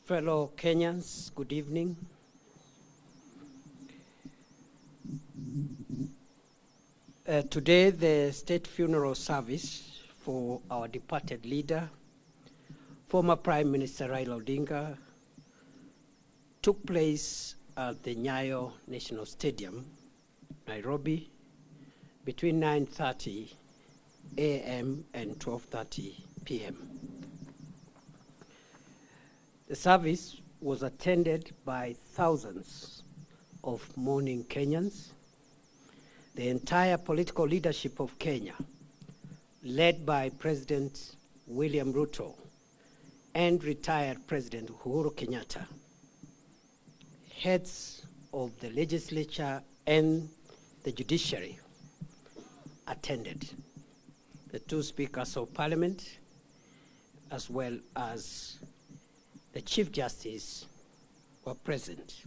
Fellow Kenyans, good evening. Today, the state funeral service for our departed leader, former Prime Minister Raila Odinga, took place at the Nyayo National Stadium, Nairobi, between 9:30 a.m. and 12:30 p.m. The service was attended by thousands of mourning Kenyans. The entire political leadership of Kenya, led by President William Ruto and retired President Uhuru Kenyatta, heads of the legislature and the judiciary attended. The two speakers of parliament, as well as the Chief Justice, were present.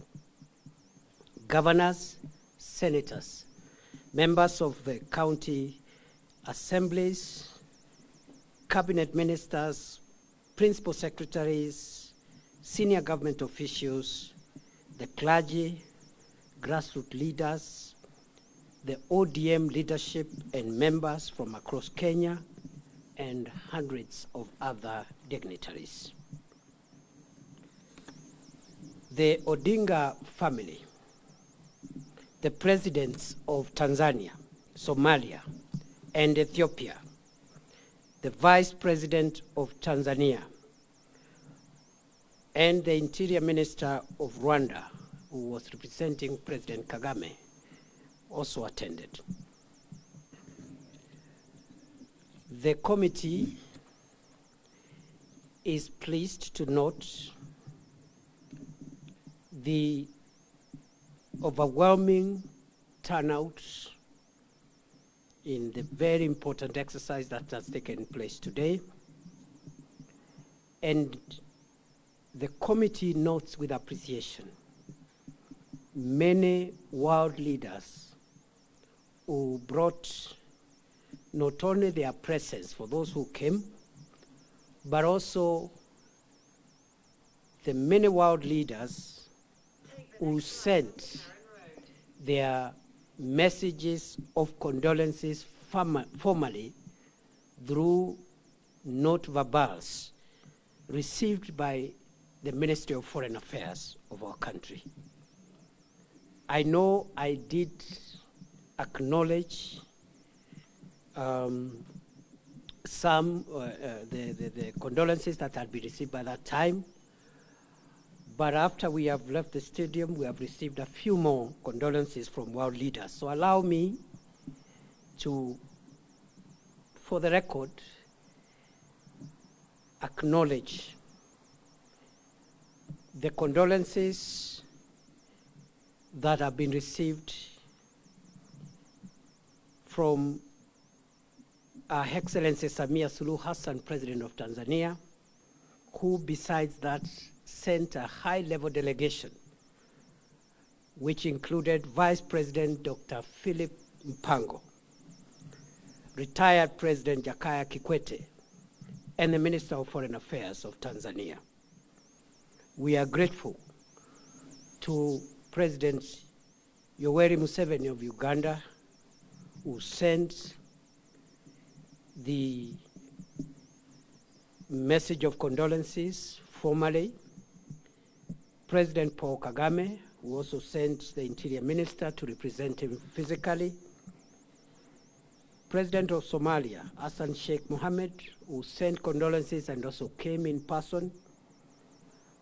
Governors, senators, members of the county assemblies, cabinet ministers, principal secretaries, senior government officials, the clergy, grassroots leaders, the ODM leadership and members from across Kenya, and hundreds of other dignitaries. The Odinga family, the presidents of Tanzania, Somalia, and Ethiopia, the vice president of Tanzania, and the interior minister of Rwanda, who was representing President Kagame, also attended. The committee is pleased to note the overwhelming turnout in the very important exercise that has taken place today. And the committee notes with appreciation many world leaders who brought not only their presence for those who came, but also the many world leaders who sent their messages of condolences formally through note verbals received by the Ministry of Foreign Affairs of our country. I know I did acknowledge some the condolences that had been received by that time. But after we have left the stadium, we have received a few more condolences from world leaders. So allow me to, for the record, acknowledge the condolences that have been received from Her Excellency Samia Suluhu Hassan, President of Tanzania, who besides that sent a high-level delegation, which included Vice President Dr. Philip Mpango, retired President Jakaya Kikwete, and the Minister of Foreign Affairs of Tanzania. We are grateful to President Yoweri Museveni of Uganda, who sent the message of condolences formally. President Paul Kagame, who also sent the Interior Minister to represent him physically. President of Somalia, Hassan Sheikh Mohammed, who sent condolences and also came in person.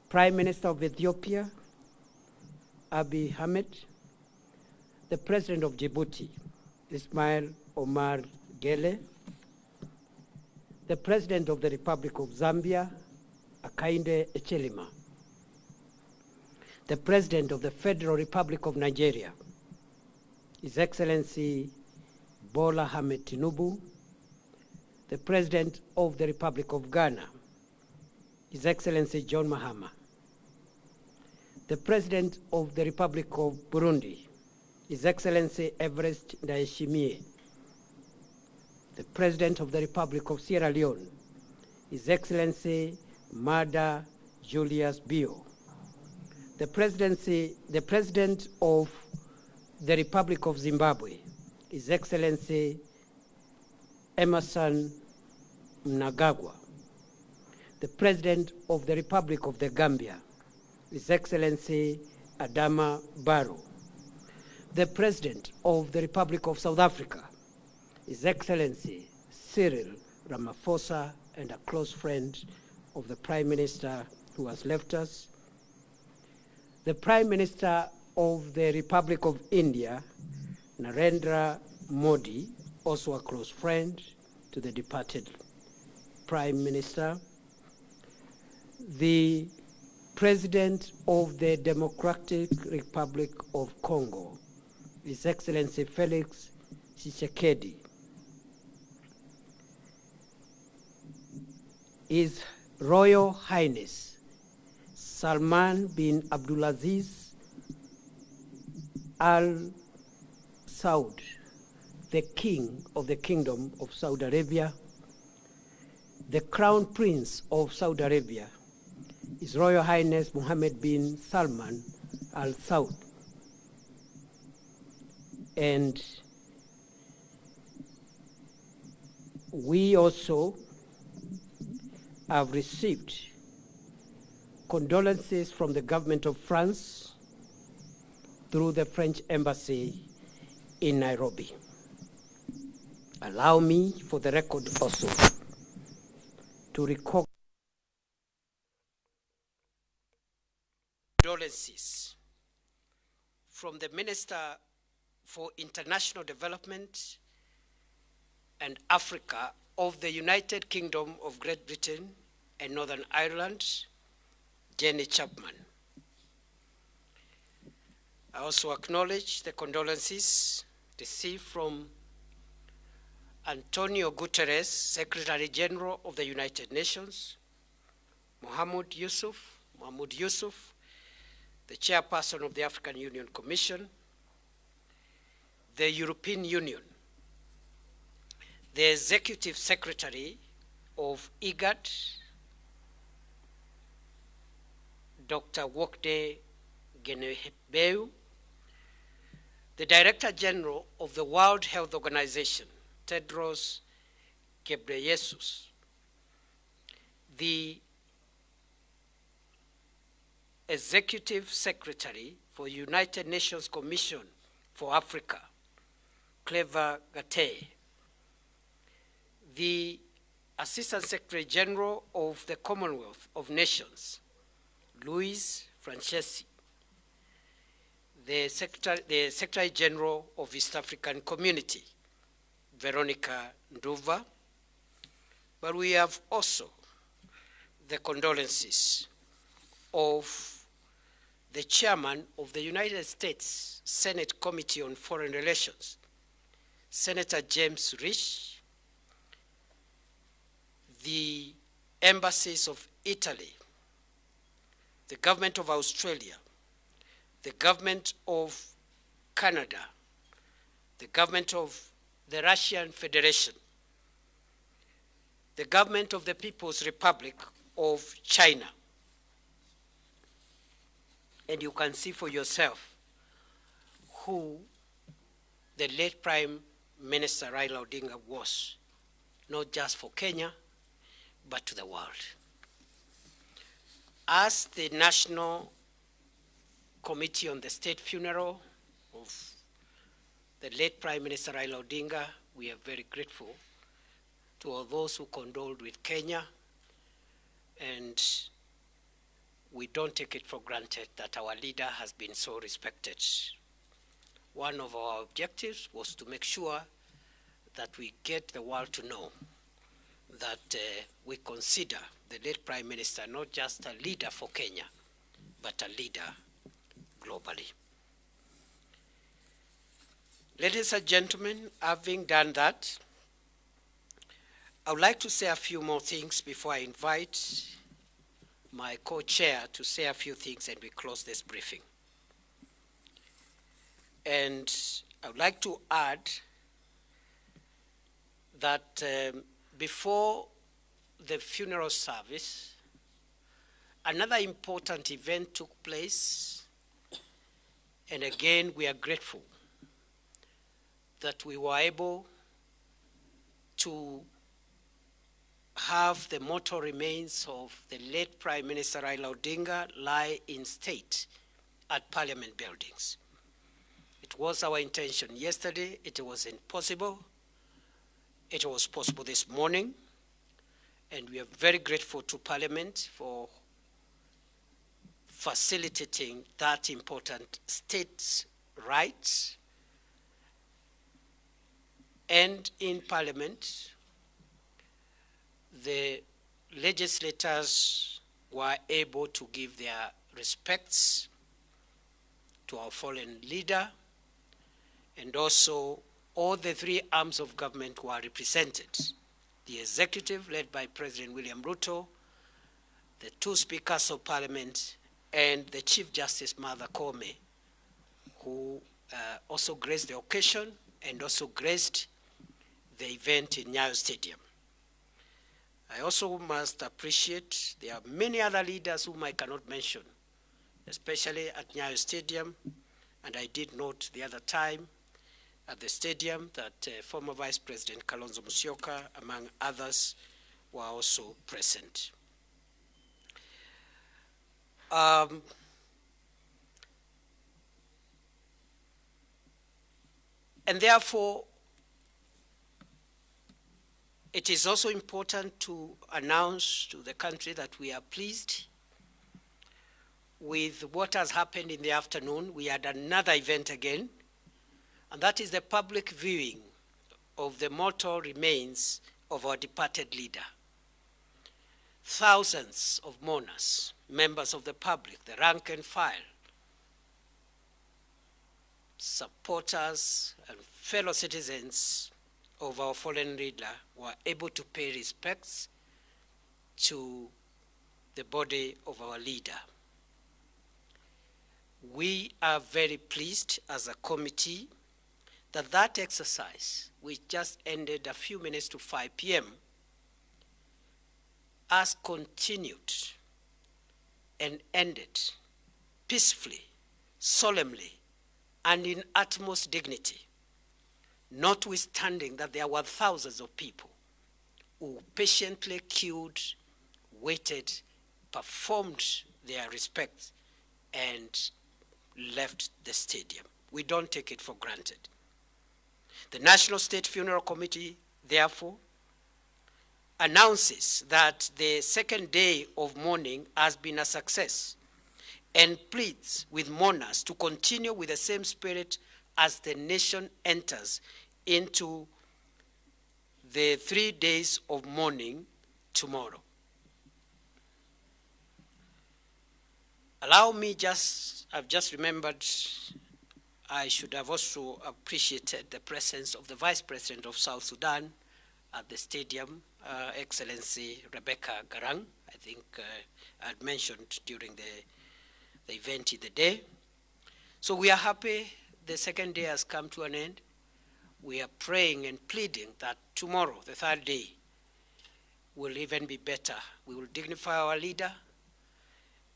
Prime Minister of Ethiopia, Abiy Ahmed. The President of Djibouti, Ismail Omar Gele. The President of the Republic of Zambia, Hakainde Hichilema. The President of the Federal Republic of Nigeria, His Excellency Bola Ahmed Tinubu, the President of the Republic of Ghana, His Excellency John Mahama, the President of the Republic of Burundi, His Excellency Everest Ndayishimiye, the President of the Republic of Sierra Leone, His Excellency Mada Julius Bio, the President of the Republic of Zimbabwe, His Excellency Emerson Mnangagwa, the President of the Republic of the Gambia, His Excellency Adama Barrow, the President of the Republic of South Africa, His Excellency Cyril Ramaphosa, and a close friend of the Prime Minister who has left us, the Prime Minister of the Republic of India, Narendra Modi, also a close friend to the departed Prime Minister, the President of the Democratic Republic of Congo, His Excellency Felix Tshisekedi, His Royal Highness Salman bin Abdulaziz Al Saud, the King of the Kingdom of Saudi Arabia, the Crown Prince of Saudi Arabia, His Royal Highness Mohammed bin Salman Al Saud, and we also have received condolences from the government of France through the French embassy in Nairobi. Allow me, for the record also, to record condolences from the Minister for International Development and Africa of the United Kingdom of Great Britain and Northern Ireland, Jenny Chapman. I also acknowledge the condolences received from Antonio Guterres, Secretary General of the United Nations, Mahmoud Yusuf, the Chairperson of the African Union Commission, the European Union, the Executive Secretary of IGAD, Dr. Wokde Genehebeu, the Director General of the World Health Organization, Tedros Ghebreyesus, the Executive Secretary for United Nations Commission for Africa, Clever Gatei, the Assistant Secretary General of the Commonwealth of Nations, Louise Francesi, the Secretary General of East African Community, Veronica Nduva, but we have also the condolences of the Chairman of the United States Senate Committee on Foreign Relations, Senator James Risch, the embassies of Italy, the government of Australia, the government of Canada, the government of the Russian Federation, the government of the People's Republic of China. And you can see for yourself who the late Prime Minister Raila Odinga was, not just for Kenya, but to the world. As the National Committee on the State Funeral of the late Prime Minister Raila Odinga, we are very grateful to all those who condoled with Kenya, and we don't take it for granted that our leader has been so respected. One of our objectives was to make sure that we get the world to know that we consider the late Prime Minister not just a leader for Kenya, but a leader globally. Ladies and gentlemen, having done that, I would like to say a few more things before I invite my co-chair to say a few things and we close this briefing. And I would like to add that before the funeral service, another important event took place, and again, we are grateful that we were able to have the mortal remains of the late Prime Minister Raila Odinga lie in state at Parliament buildings. It was our intention yesterday. It was impossible. It was possible this morning, and we are very grateful to Parliament for facilitating that important state's rights. And in Parliament, the legislators were able to give their respects to our fallen leader, and also all the three arms of government were represented. The executive, led by President William Ruto, the two speakers of Parliament, and the Chief Justice Martha Koome, who also graced the occasion and also graced the event in Nyayo Stadium. I also must appreciate there are many other leaders whom I cannot mention, especially at Nyayo Stadium, and I did note the other time at the stadium that former Vice President Kalonzo Musyoka, among others, were also present. And therefore, it is also important to announce to the country that we are pleased with what has happened in the afternoon. We had another event again, and that is the public viewing of the mortal remains of our departed leader. Thousands of mourners, members of the public, the rank and file, supporters and fellow citizens of our fallen leader were able to pay respects to the body of our leader. We are very pleased as a committee that that exercise, which just ended a few minutes to 5 p.m., has continued and ended peacefully, solemnly, and in utmost dignity, notwithstanding that there were thousands of people who patiently queued, waited, performed their respects, and left the stadium. We don't take it for granted. The National State Funeral Committee, therefore, announces that the second day of mourning has been a success and pleads with mourners to continue with the same spirit as the nation enters into the 3 days of mourning tomorrow. Allow me I've just remembered, I should have also appreciated the presence of the Vice President of South Sudan at the stadium, Excellency Rebecca Garang. I think I had mentioned during the event in the day. So we are happy the second day has come to an end. We are praying and pleading that tomorrow, the third day, will even be better. We will dignify our leader.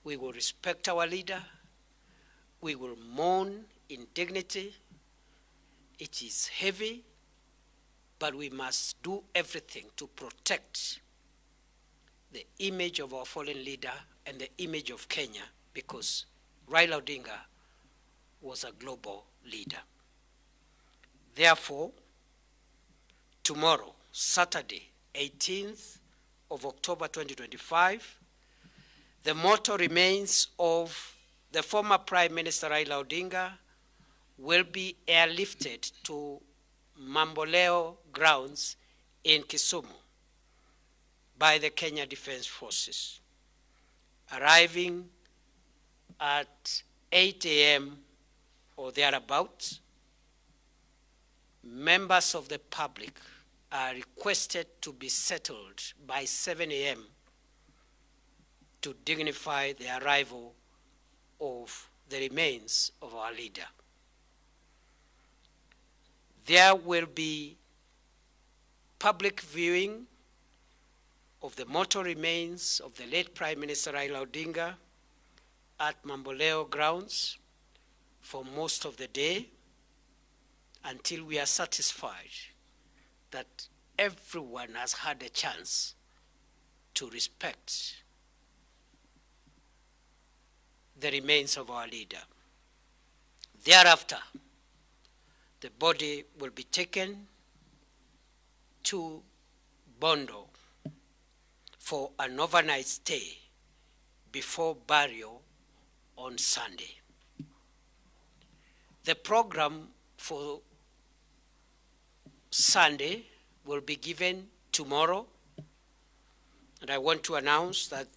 We will respect our leader. We will mourn in dignity. It is heavy, but we must do everything to protect the image of our fallen leader and the image of Kenya, because Raila Odinga was a global leader. Therefore, tomorrow, Saturday, 18th of October 2025, the mortal remains of the former Prime Minister Raila Odinga will be airlifted to Mamboleo grounds in Kisumu by the Kenya Defense Forces, arriving at 8 a.m. or thereabouts members of the public are requested to be settled by 7 a.m. to dignify the arrival of the remains of our leader. There will be public viewing of the mortal remains of the late Prime Minister Raila Odinga at Mamboleo grounds for most of the day until we are satisfied that everyone has had a chance to respect the remains of our leader. Thereafter, the body will be taken to Bondo for an overnight stay before burial on Sunday. The program for Sunday will be given tomorrow, and I want to announce that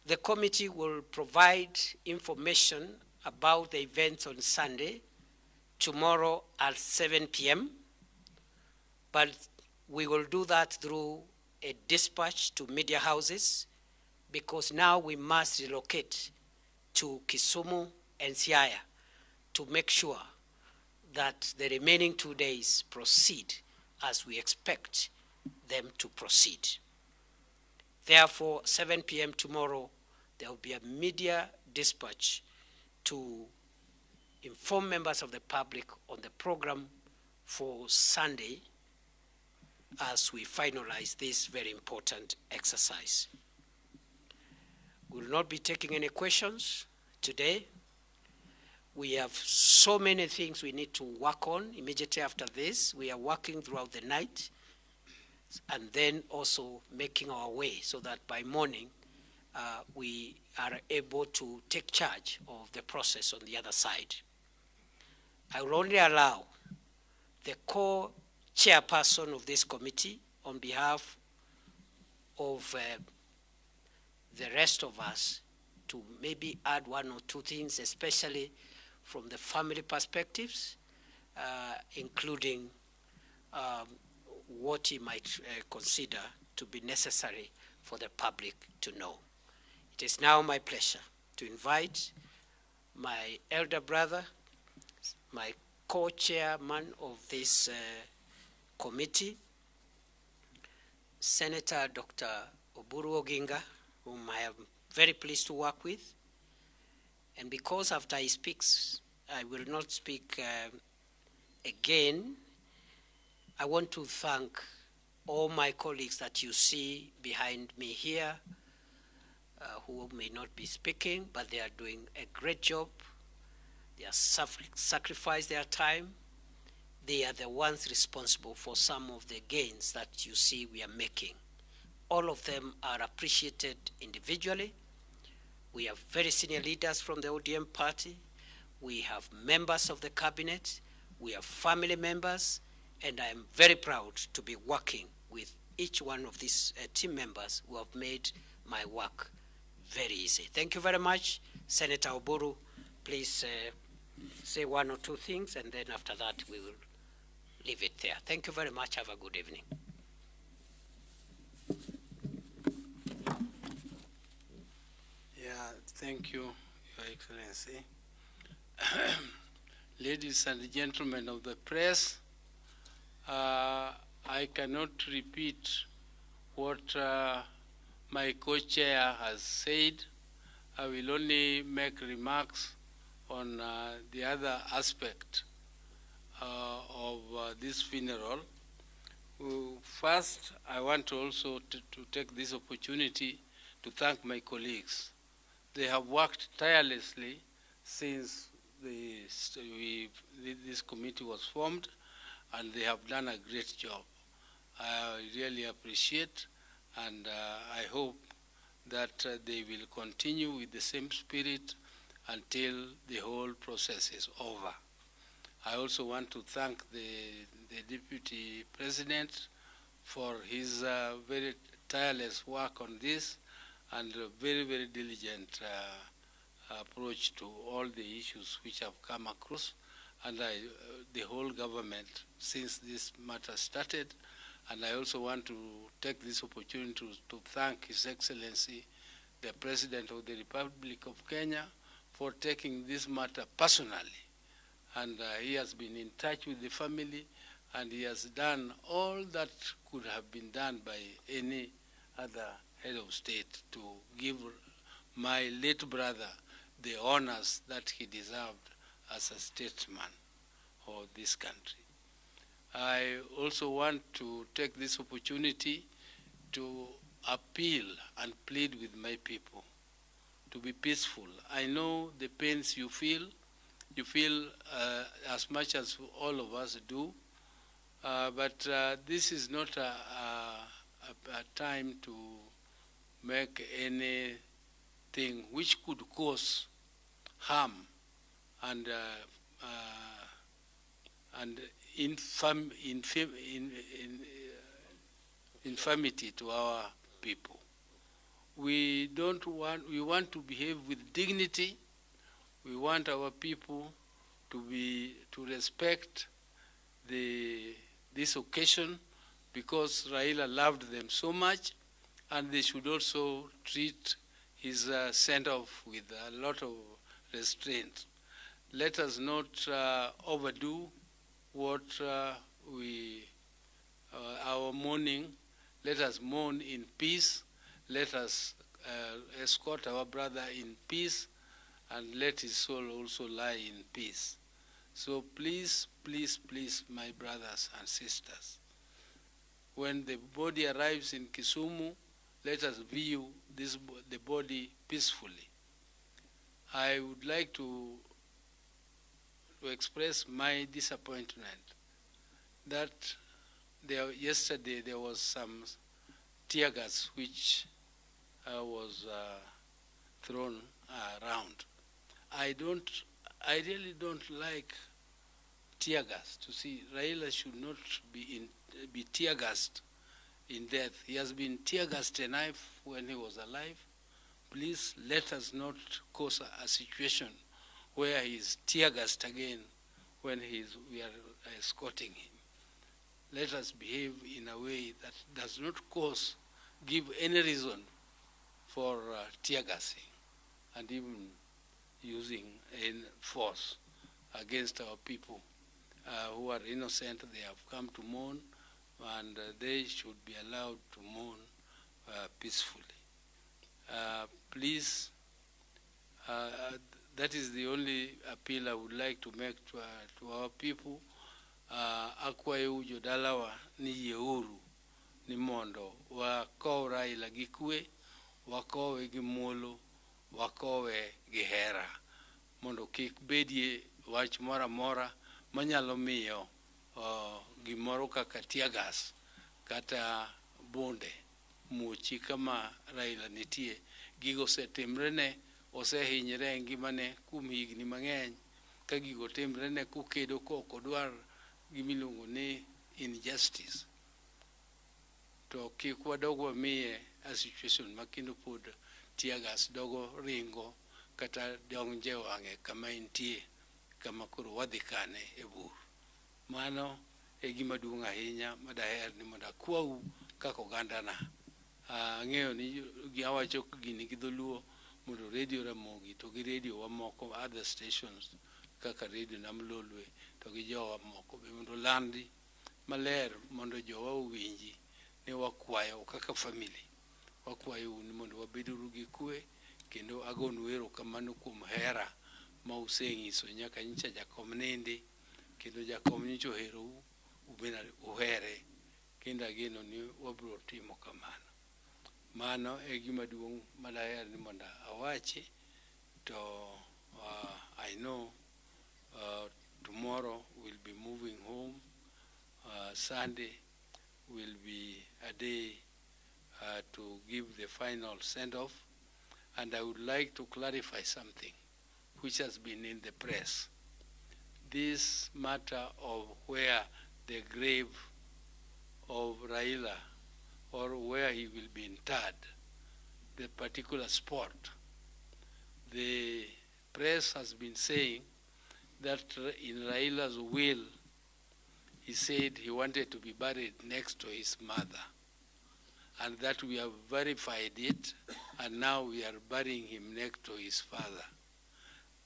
the committee will provide information about the events on Sunday tomorrow at 7 p.m., but we will do that through a dispatch to media houses, because now we must relocate to Kisumu and Siaya to make sure that the remaining 2 days proceed as we expect them to proceed. Therefore, 7 p.m. tomorrow, there will be a media dispatch to inform members of the public on the program for Sunday as we finalize this very important exercise. We will not be taking any questions today. We have so many things we need to work on immediately after this. We are working throughout the night and then also making our way so that by morning we are able to take charge of the process on the other side. I will only allow the co-chairperson of this committee on behalf of the rest of us to maybe add one or two things, especially from the family perspectives, including what he might consider to be necessary for the public to know. It is now my pleasure to invite my elder brother, my co-chairman of this committee, Senator Dr. Oburu Odinga, whom I am very pleased to work with. And because after he speaks, I will not speak again, I want to thank all my colleagues that you see behind me here, who may not be speaking, but they are doing a great job. They are sacrificed their time. They are the ones responsible for some of the gains that you see we are making. All of them are appreciated individually. We have very senior leaders from the ODM party. We have members of the cabinet. We have family members. And I am very proud to be working with each one of these team members who have made my work very easy. Thank you very much. Senator Oburu, please say one or two things, and then after that we will leave it there. Thank you very much. Have a good evening. Thank you, Your Excellency. Ladies and gentlemen of the press, I cannot repeat what my co-chair has said. I will only make remarks on the other aspect of this funeral. First, I want to also to take this opportunity to thank my colleagues. They have worked tirelessly since this committee was formed, and they have done a great job. I really appreciate, and I hope that they will continue with the same spirit until the whole process is over. I also want to thank the Deputy President for his very tireless work on this and a very, very diligent approach to all the issues which have come across. and the whole government since this matter started. And I also want to take this opportunity to thank His Excellency, the President of the Republic of Kenya, for taking this matter personally. And he has been in touch with the family, and he has done all that could have been done by any other head of state to give my late brother the honors that he deserved as a statesman of this country. I also want to take this opportunity to appeal and plead with my people to be peaceful. I know the pains you feel as much as all of us do, but this is not a time to make anything which could cause harm and infamity to our people. We want to behave with dignity. We want our people to respect this occasion, because Raila loved them so much, and they should also treat his send-off with a lot of restraint. Let us not overdo what our mourning. Let us mourn in peace. Let us escort our brother in peace, and let his soul also lie in peace. So please, please, please, my brothers and sisters, when the body arrives in Kisumu, let us view the body peacefully. I would like to express my disappointment that yesterday there was some tear gas which was thrown around. I really don't like tear gas. To see Raila should not be tear gassed in death. He has been tear gassed enough when he was alive. Please let us not cause a situation where he is tear gassed again when we are escorting him. Let us behave in a way that does not give any reason for tear gassing and even using force against our people who are innocent. They have come to mourn, and they should be allowed to mourn peacefully. Please, that is the only appeal I would like to make to our people. Akwayo jodalawa ni yeuru ni mondo wakow Raila gi kwe, wakowe gi muolo, wakowe gi hera, mondo kik bedie wach mora mora manyalo miyo gimoro kaka tear gas kata bonde muochi kama Raila nitie. Gigo osetimrene, osehinyre e ngimane kuom higni mang'eny. Ka gigo timrene kokedo kok odwar gimiluongo ni injustice, to kik wadog wamiye a situation makendo pod tear gas dogo ringo kata donje wang'e kama entie, kama koro wadhi kane e bur. Mano e gima duong' ahinya madaher ni mondo akwau kaka ogandana. Ang'eyo ni awacho gini gi dholuo mondo Radio Ramogi to gi radio wamoko, other stations kaka Radio Nam Lolwe to gi jowa moko be mondo landi maler mondo jowa owinji ni wakwayo kaka family. Wakwayo ni mondo wabeduru gi kwe, kendo agonu erokamano kuom hera ma useng'iso nyaka nyicha jakom nindi, kendo jakom nyicha oherou, ubena uhere, kendo ageno ni wabiro timo kamano. Mano e gima duong' madaher ni mondo awachi. To I know tomorrow we'll be moving home. Sunday will be a day to give the final send-off. And I would like to clarify something which has been in the press. This matter of where the grave of Raila, or where he will be interred, the particular spot. The press has been saying that in Raila's will, he said he wanted to be buried next to his mother, and that we have verified it, and now we are burying him next to his father.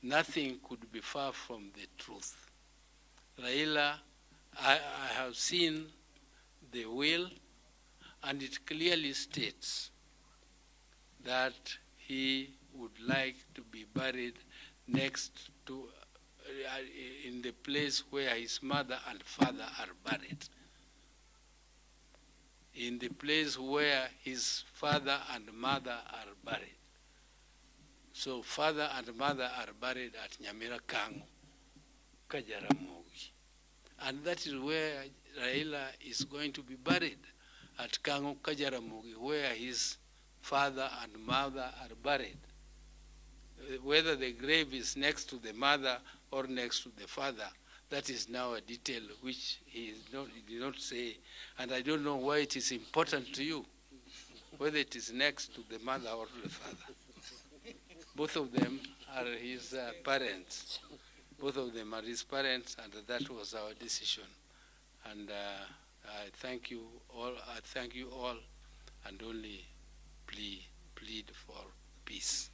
Nothing could be far from the truth. Raila, I have seen the will, and it clearly states that he would like to be buried next to, in the place where his mother and father are buried. In the place where his father and mother are buried. So father and mother are buried at Nyamira Kangu, Kajaramogi. And that is where Raila is going to be buried, at Kangu, Kajaramogi, where his father and mother are buried. Whether the grave is next to the mother or next to the father, that is now a detail which he did not say, and I don't know why it is important to you, whether it is next to the mother or to the father. Both of them are his parents. Both of them are his parents, and that was our decision. And I thank you all, and only plead for peace.